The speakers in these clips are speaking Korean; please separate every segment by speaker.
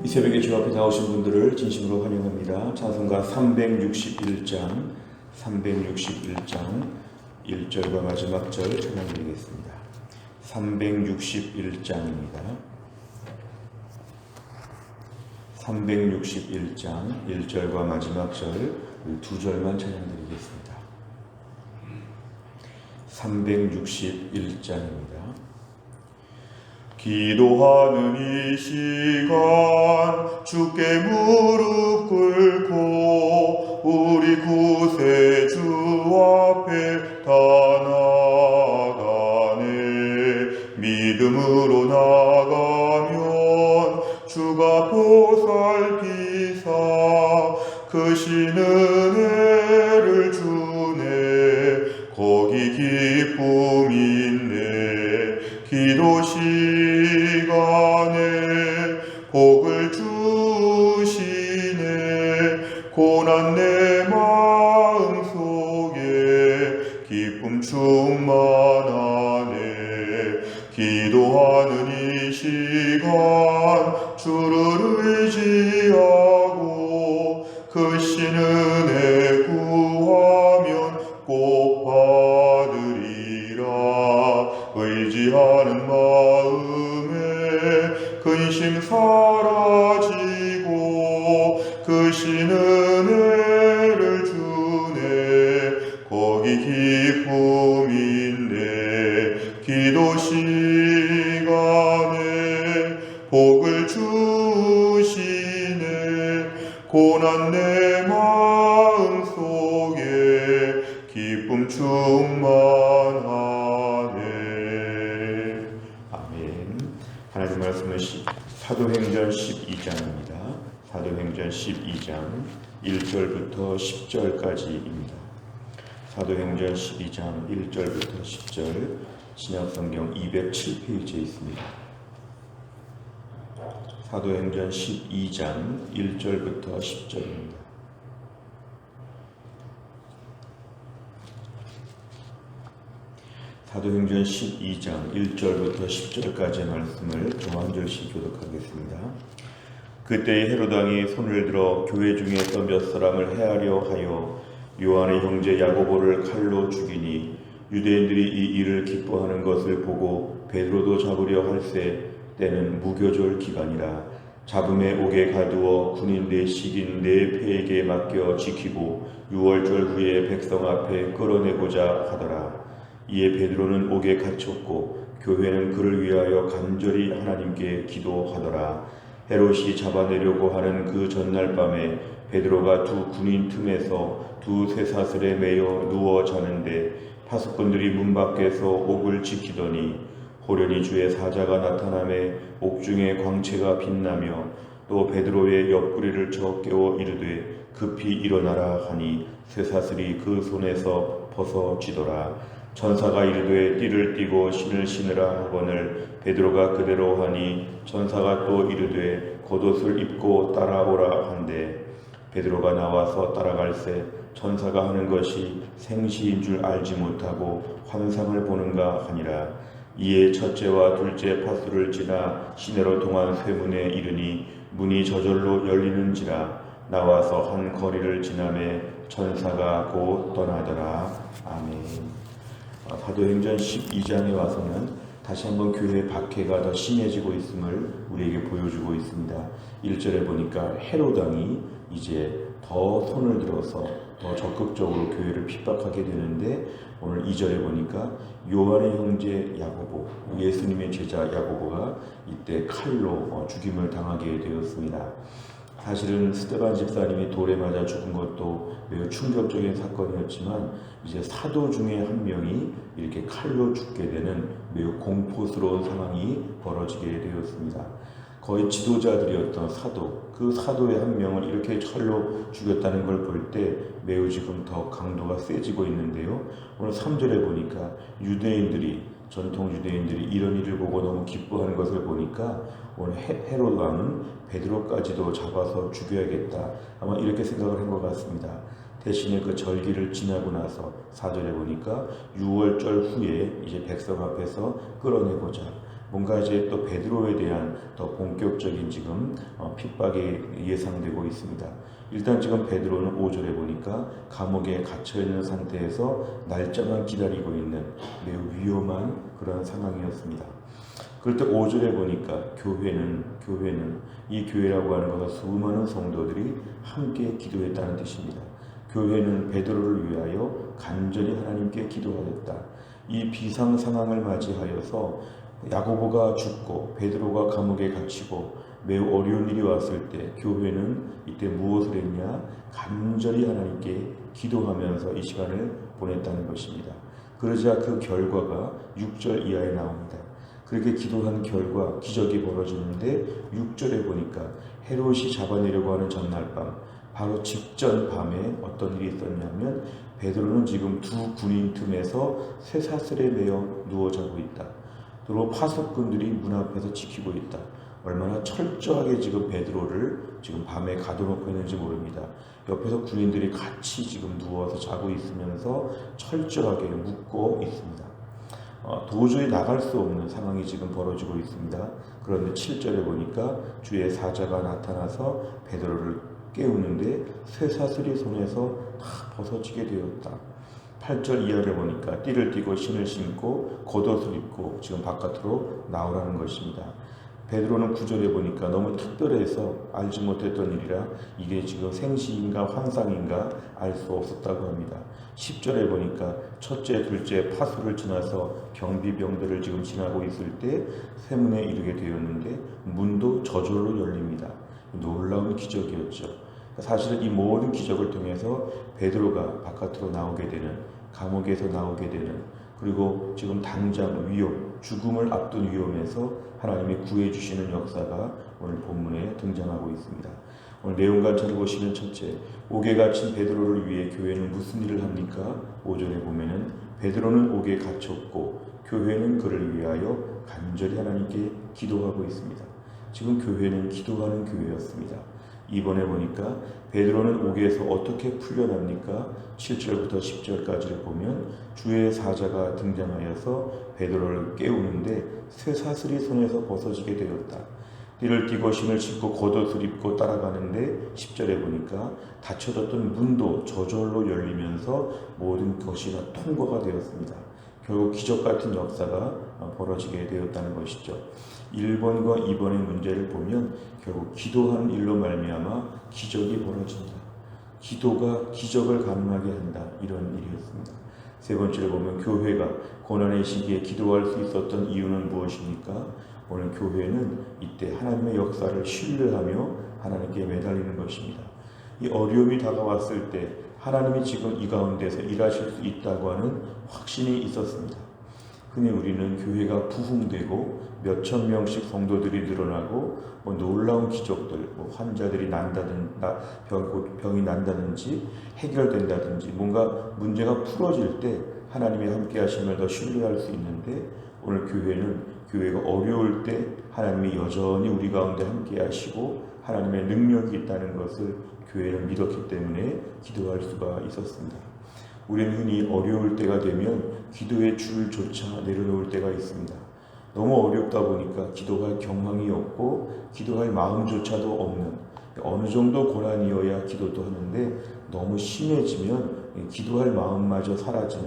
Speaker 1: 이 새벽에 주 앞에 나오신 분들을 진심으로 환영합니다. 찬송가 361장 1절과 마지막 절 찬양드리겠습니다. 361장입니다. 361장 1절과 마지막 절 두 절만 찬양드리겠습니다. 361장입니다. 기도하는 이 시간 주께 무릎 꿇고 우리 구세주 앞에 다 나가네. 믿음으로 나가면 주가 보살피사 크신 은혜를 주네. 거기 기쁨 있네. 기도 시간에 복을 주시네. 고난 내 마음 속에 기쁨 충만하네. 기도하는 이 시간 주를 의지하고 크신 은혜 구하면 꼭 받으리라. 의지하는 마음에 근심 사라지고 크신 은혜를 주네. 거기 기쁨 있네. 기도 시간에 복을 주시네. 고난 내 마음 속에 기쁨 충만하네. 아멘. 하나님 말씀은 사도행전 12장입니다. 사도행전 12장 1절부터 10절까지입니다. 사도행전 12장 1절부터 10절 신약성경 207페이지에 있습니다. 사도행전 12장 1절부터 10절입니다. 사도행전 12장 1절부터 10절까지의 말씀을 좀 한 절씩 교독하겠습니다. 그때 헤로당이 손을 들어 교회 중에 있던 몇 사람을 해하려 하여 요한의 형제 야고보를 칼로 죽이니 유대인들이 이 일을 기뻐하는 것을 보고 베드로도 잡으려 할세. 때는 무교절 기간이라. 잡음에 옥에 가두어 군인 내식인 네 패에게 맡겨 지키고 6월절 후에 백성 앞에 끌어내고자 하더라. 이에 베드로는 옥에 갇혔고 교회는 그를 위하여 간절히 하나님께 기도하더라. 헤롯이 잡아내려고 하는 그 전날 밤에 베드로가 두 군인 틈에서 두 쇠사슬에 매여 누워 자는데 파수꾼들이 문 밖에서 옥을 지키더니 호련히 주의 사자가 나타나매 옥중에 광채가 빛나며 또 베드로의 옆구리를 쳐 깨워 이르되 급히 일어나라 하니 쇠사슬이 그 손에서 벗어지더라. 천사가 이르되 띠를 띠고 신을 신으라 하거늘 베드로가 그대로 하니 천사가 또 이르되 겉옷을 입고 따라오라 한대 베드로가 나와서 따라갈새 천사가 하는 것이 생시인 줄 알지 못하고 환상을 보는가 하니라. 이에 첫째와 둘째 파수를 지나 시내로 통한 쇠문에 이르니 문이 저절로 열리는지라. 나와서 한 거리를 지나매 천사가 곧 떠나더라. 아멘. 사도행전 12장에 와서는 다시 한번 교회의 박해가 더 심해지고 있음을 우리에게 보여주고 있습니다. 1절에 보니까 헤로당이 이제 더 손을 들어서 더 적극적으로 교회를 핍박하게 되는데 오늘 2절에 보니까 요한의 형제 야고보, 예수님의 제자 야고보가 이때 칼로 죽임을 당하게 되었습니다. 사실은 스데반 집사님이 돌에 맞아 죽은 것도 매우 충격적인 사건이었지만 이제 사도 중에 한 명이 이렇게 칼로 죽게 되는 매우 공포스러운 상황이 벌어지게 되었습니다. 거의 지도자들이었던 사도, 그 사도의 한 명을 이렇게 칼로 죽였다는 걸 볼 때 매우 지금 더 강도가 세지고 있는데요. 오늘 3절에 보니까 전통 유대인들이 이런 일을 보고 너무 기뻐하는 것을 보니까 오늘 헤롯 왕은 베드로까지도 잡아서 죽여야겠다. 아마 이렇게 생각을 한 것 같습니다. 대신에 그 절기를 지나고 나서 4절에 보니까 6월절 후에 이제 백성 앞에서 끌어내고자 뭔가 이제 또 베드로에 대한 더 본격적인 지금 핍박이 예상되고 있습니다. 일단 지금 베드로는 5절에 보니까 감옥에 갇혀 있는 상태에서 날짜만 기다리고 있는 매우 위험한 그런 상황이었습니다. 그럴 때 5절에 보니까 교회는 이 교회라고 하는 것은 수많은 성도들이 함께 기도했다는 뜻입니다. 교회는 베드로를 위하여 간절히 하나님께 기도하였다. 이 비상 상황을 맞이하여서 야고보가 죽고 베드로가 감옥에 갇히고 매우 어려운 일이 왔을 때 교회는 이때 무엇을 했냐? 간절히 하나님께 기도하면서 이 시간을 보냈다는 것입니다. 그러자 그 결과가 6절 이하에 나옵니다. 그렇게 기도한 결과 기적이 벌어지는데 6절에 보니까 헤롯이 잡아내려고 하는 전날 밤, 바로 직전 밤에 어떤 일이 있었냐면 베드로는 지금 두 군인 틈에서 쇠사슬에 매여 누워 자고 있다. 그리고 파수꾼들이 문 앞에서 지키고 있다. 얼마나 철저하게 지금 베드로를 지금 밤에 가둬놓고 있는지 모릅니다. 옆에서 군인들이 같이 지금 누워서 자고 있으면서 철저하게 묶고 있습니다. 도저히 나갈 수 없는 상황이 지금 벌어지고 있습니다. 그런데 7절에 보니까 주의 사자가 나타나서 베드로를 깨우는데 쇠사슬이 손에서 다 벗어지게 되었다. 8절 이하를 보니까 띠를 띠고 신을 신고 겉옷을 입고 지금 바깥으로 나오라는 것입니다. 베드로는 9절에 보니까 너무 특별해서 알지 못했던 일이라 이게 지금 생시인가 환상인가 알 수 없었다고 합니다. 10절에 보니까 첫째, 둘째 파수를 지나서 경비병들을 지금 지나고 있을 때 세문에 이르게 되었는데 문도 저절로 열립니다. 놀라운 기적이었죠. 사실 이 모든 기적을 통해서 베드로가 바깥으로 나오게 되는, 감옥에서 나오게 되는, 그리고 지금 당장 위험, 죽음을 앞둔 위험에서 하나님이 구해주시는 역사가 오늘 본문에 등장하고 있습니다. 오늘 내용관찰을 보시면 첫째, 옥에 갇힌 베드로를 위해 교회는 무슨 일을 합니까? 5절에 보면은 베드로는 옥에 갇혔고 교회는 그를 위하여 간절히 하나님께 기도하고 있습니다. 지금 교회는 기도하는 교회였습니다. 이번에 보니까 베드로는 옥에서 어떻게 풀려납니까? 7절부터 10절까지를 보면 주의 사자가 등장하여서 베드로를 깨우는데 쇠사슬이 손에서 벗어지게 되었다. 띠를 띠고 신을 신고 겉옷을 입고 따라가는데 10절에 보니까 닫혀졌던 문도 저절로 열리면서 모든 것이 다 통과가 되었습니다. 결국 기적 같은 역사가 벌어지게 되었다는 것이죠. 1번과 2번의 문제를 보면 결국 기도하는 일로 말미암아 기적이 벌어진다. 기도가 기적을 가능하게 한다. 이런 일이었습니다. 세 번째로 보면 교회가 고난의 시기에 기도할 수 있었던 이유는 무엇입니까? 오늘 교회는 이때 하나님의 역사를 신뢰하며 하나님께 매달리는 것입니다. 이 어려움이 다가왔을 때 하나님이 지금 이 가운데서 일하실 수 있다고 하는 확신이 있었습니다. 흔히 우리는 교회가 부흥되고 몇천 명씩 성도들이 늘어나고 놀라운 기적들, 환자들이 병이 난다든지 해결된다든지 뭔가 문제가 풀어질 때 하나님이 함께 하심을 더 신뢰할 수 있는데 오늘 교회가 어려울 때 하나님이 여전히 우리 가운데 함께 하시고 하나님의 능력이 있다는 것을 교회는 믿었기 때문에 기도할 수가 있었습니다. 우리는 흔히 어려울 때가 되면 기도의 줄조차 내려놓을 때가 있습니다. 너무 어렵다 보니까 기도할 경황이 없고 기도할 마음조차도 없는, 어느 정도 고난이어야 기도도 하는데 너무 심해지면 기도할 마음마저 사라지는,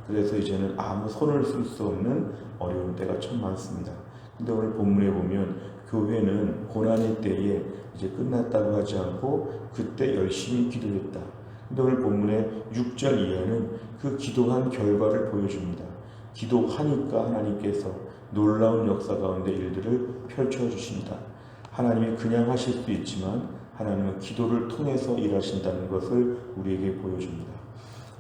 Speaker 1: 그래서 이제는 아무 손을 쓸 수 없는 어려운 때가 참 많습니다. 근데 오늘 본문에 보면 교회는 고난의 때에 이제 끝났다고 하지 않고 그때 열심히 기도했다. 근데 오늘 본문의 6절 이하는 그 기도한 결과를 보여줍니다. 기도하니까 하나님께서 놀라운 역사 가운데 일들을 펼쳐주신다. 하나님이 그냥 하실 수 있지만 하나님은 기도를 통해서 일하신다는 것을 우리에게 보여줍니다.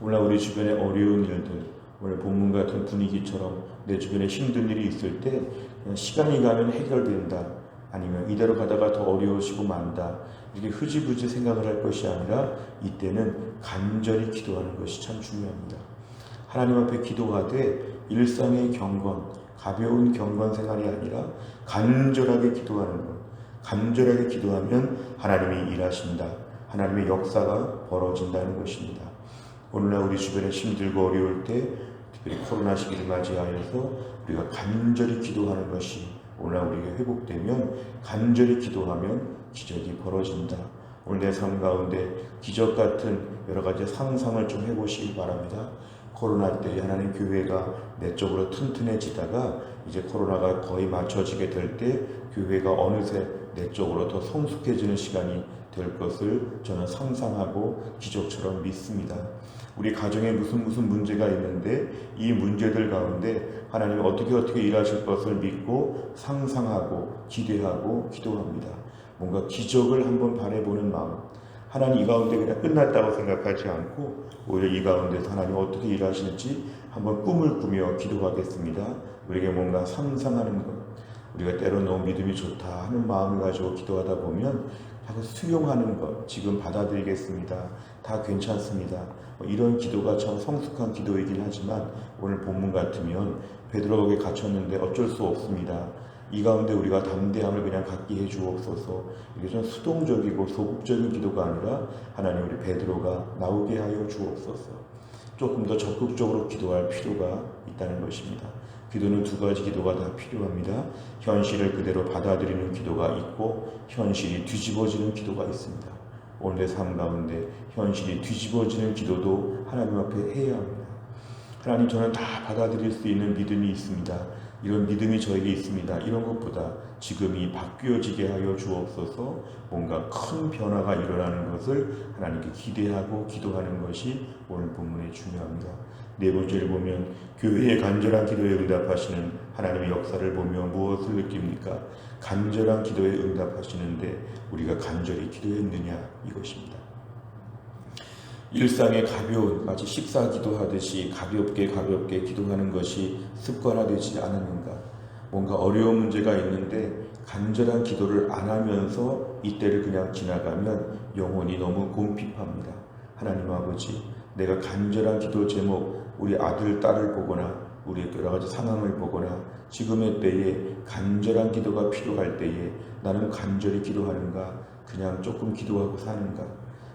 Speaker 1: 오늘 우리 주변에 어려운 일들, 오늘 본문 같은 분위기처럼 내 주변에 힘든 일이 있을 때 그냥 시간이 가면 해결된다, 아니면 이대로 가다가 더 어려워지고 만다, 이렇게 흐지부지 생각을 할 것이 아니라 이때는 간절히 기도하는 것이 참 중요합니다. 하나님 앞에 기도하되 일상의 경건, 가벼운 경건 생활이 아니라 간절하게 기도하는 것. 간절하게 기도하면 하나님이 일하신다. 하나님의 역사가 벌어진다는 것입니다. 오늘날 우리 주변에 힘들고 어려울 때, 특별히 코로나 시기를 맞이하여서 우리가 간절히 기도하는 것이 오늘날 우리에게 회복되면 간절히 기도하면 기적이 벌어진다. 오늘 내 삶 가운데 기적 같은 여러 가지 상상을 좀 해보시기 바랍니다. 코로나 때 하나님 교회가 내적으로 튼튼해지다가 이제 코로나가 거의 맞춰지게 될 때 교회가 어느새 내적으로 더 성숙해지는 시간이 될 것을 저는 상상하고 기적처럼 믿습니다. 우리 가정에 무슨 문제가 있는데 이 문제들 가운데 하나님이 어떻게 일하실 것을 믿고 상상하고 기대하고 기도합니다. 뭔가 기적을 한번 바라보는 마음, 하나님 이 가운데 그냥 끝났다고 생각하지 않고 오히려 이 가운데서 하나님 어떻게 일하실지 한번 꿈을 꾸며 기도하겠습니다. 우리에게 뭔가 상상하는 것, 우리가 때로 너무 믿음이 좋다 하는 마음을 가지고 기도하다 보면 자꾸 수용하는 것, 지금 받아들이겠습니다. 다 괜찮습니다. 이런 기도가 참 성숙한 기도이긴 하지만 오늘 본문 같으면 베드로에게 갇혔는데 어쩔 수 없습니다. 이 가운데 우리가 담대함을 그냥 갖게 해 주옵소서. 이게 좀 수동적이고 소극적인 기도가 아니라 하나님 우리 베드로가 나오게 하여 주옵소서. 조금 더 적극적으로 기도할 필요가 있다는 것입니다. 기도는 두 가지 기도가 다 필요합니다. 현실을 그대로 받아들이는 기도가 있고 현실이 뒤집어지는 기도가 있습니다. 오늘 내 삶 가운데 현실이 뒤집어지는 기도도 하나님 앞에 해야 합니다. 하나님, 저는 다 받아들일 수 있는 믿음이 있습니다. 이런 믿음이 저에게 있습니다. 이런 것보다 지금이 바뀌어지게 하여 주옵소서. 뭔가 큰 변화가 일어나는 것을 하나님께 기대하고 기도하는 것이 오늘 본문에 중요합니다. 네 번째를 보면 교회의 간절한 기도에 응답하시는 하나님의 역사를 보며 무엇을 느낍니까? 간절한 기도에 응답하시는데 우리가 간절히 기도했느냐, 이것입니다. 일상의 가벼운, 마치 식사 기도하듯이 가볍게 기도하는 것이 습관화되지 않았는가? 뭔가 어려운 문제가 있는데 간절한 기도를 안 하면서 이때를 그냥 지나가면 영혼이 너무 곰핍합니다. 하나님 아버지, 내가 간절한 기도 제목, 우리 아들, 딸을 보거나 우리 여러 가지 상황을 보거나 지금의 때에 간절한 기도가 필요할 때에 나는 간절히 기도하는가? 그냥 조금 기도하고 사는가?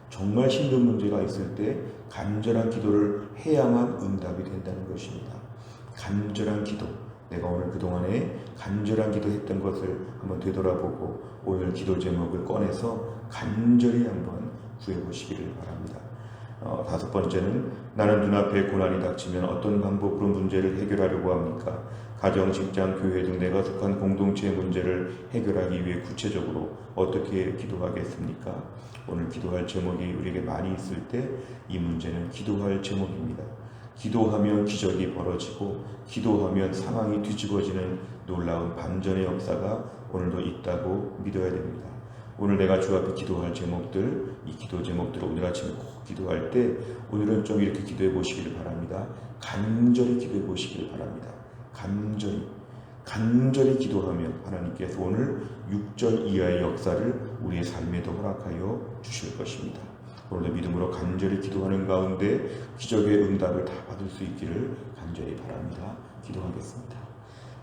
Speaker 1: 정말 힘든 문제가 있을 때 간절한 기도를 해야만 응답이 된다는 것입니다. 간절한 기도, 내가 오늘 그동안에 간절한 기도했던 것을 한번 되돌아보고 오늘 기도 제목을 꺼내서 간절히 한번 구해보시기를 바랍니다. 다섯 번째는 나는 눈앞에 고난이 닥치면 어떤 방법으로 문제를 해결하려고 합니까? 가정, 직장, 교회 등 내가 속한 공동체의 문제를 해결하기 위해 구체적으로 어떻게 기도하겠습니까? 오늘 기도할 제목이 우리에게 많이 있을 때 이 문제는 기도할 제목입니다. 기도하면 기적이 벌어지고 기도하면 상황이 뒤집어지는 놀라운 반전의 역사가 오늘도 있다고 믿어야 됩니다. 오늘 내가 주 앞에 기도할 제목들, 이 기도 제목들을 오늘 아침에 꼭 기도할 때 오늘은 좀 이렇게 기도해 보시기를 바랍니다. 간절히 기도해 보시기를 바랍니다. 간절히 기도하면 하나님께서 오늘 6절 이하의 역사를 우리의 삶에도 허락하여 주실 것입니다. 오늘도 믿음으로 간절히 기도하는 가운데 기적의 응답을 다 받을 수 있기를 간절히 바랍니다. 기도하겠습니다.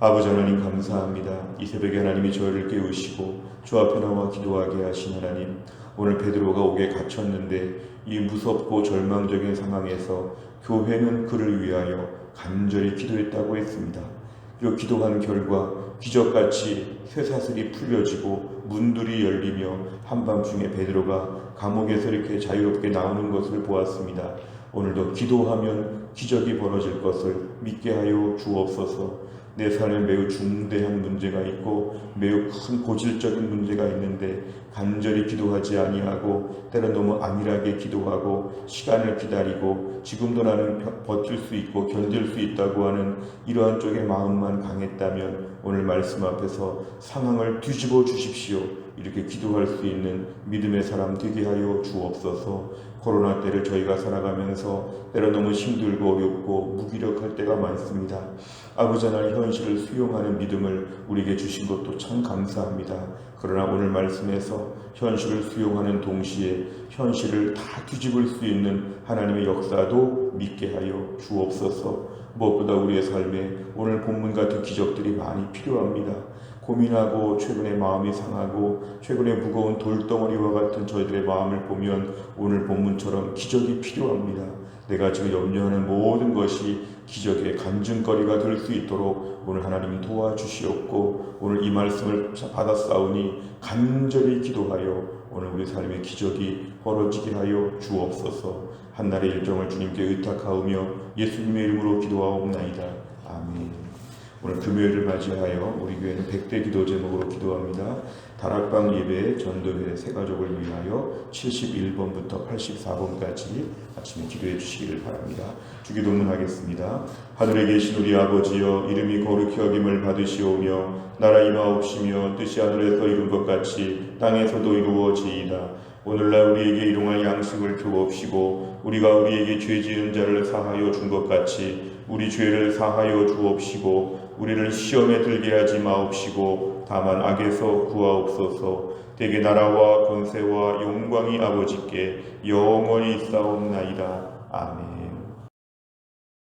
Speaker 1: 아버지 하나님, 감사합니다. 이 새벽에 하나님이 저희를 깨우시고 주 앞에 나와 기도하게 하신 하나님, 오늘 베드로가 옥에 갇혔는데 이 무섭고 절망적인 상황에서 교회는 그를 위하여 간절히 기도했다고 했습니다. 그리고 기도한 결과 기적같이 쇠사슬이 풀려지고 문들이 열리며 한밤중에 베드로가 감옥에서 이렇게 자유롭게 나오는 것을 보았습니다. 오늘도 기도하면 기적이 벌어질 것을 믿게 하여 주옵소서. 내 삶에 매우 중대한 문제가 있고 매우 큰 고질적인 문제가 있는데 간절히 기도하지 아니하고 때로 너무 안일하게 기도하고 시간을 기다리고 지금도 나는 버틸 수 있고 견딜 수 있다고 하는 이러한 쪽의 마음만 강했다면 오늘 말씀 앞에서 상황을 뒤집어 주십시오. 이렇게 기도할 수 있는 믿음의 사람 되게 하여 주옵소서. 코로나 때를 저희가 살아가면서 때로 너무 힘들고 어렵고 무기력할 때가 많습니다. 아버지 하나님, 현실을 수용하는 믿음을 우리에게 주신 것도 참 감사합니다. 그러나 오늘 말씀에서 현실을 수용하는 동시에 현실을 다 뒤집을 수 있는 하나님의 역사도 믿게 하여 주옵소서. 무엇보다 우리의 삶에 오늘 본문 같은 기적들이 많이 필요합니다. 고민하고 최근에 마음이 상하고 최근에 무거운 돌덩어리와 같은 저희들의 마음을 보면 오늘 본문처럼 기적이 필요합니다. 내가 지금 염려하는 모든 것이 기적의 간증거리가 될 수 있도록 오늘 하나님 도와주시옵고 오늘 이 말씀을 받았사오니 간절히 기도하여 오늘 우리 삶의 기적이 벌어지게 하여 주옵소서. 한날의 일정을 주님께 의탁하오며 예수님의 이름으로 기도하옵나이다. 아멘. 오늘 금요일을 맞이하여 우리 교회는 100대 기도 제목으로 기도합니다. 다락방 예배 전도회 세 가족을 위하여 71번부터 84번까지 아침에 기도해 주시기를 바랍니다. 주기도문 하겠습니다. 하늘에 계신 우리 아버지여, 이름이 거룩히 여김을 받으시오며 나라 임하옵시며 뜻이 하늘에서 이룬 것 같이 땅에서도 이루어지이다. 오늘날 우리에게 일용할 양식을 주옵시고 우리가 우리에게 죄 지은 자를 사하여 준 것 같이 우리 죄를 사하여 주옵시고 우리를 시험에 들게 하지 마옵시고 다만 악에서 구하옵소서. 대개 나라와 권세와 영광이 아버지께 영원히 있사옵나이다. 아멘.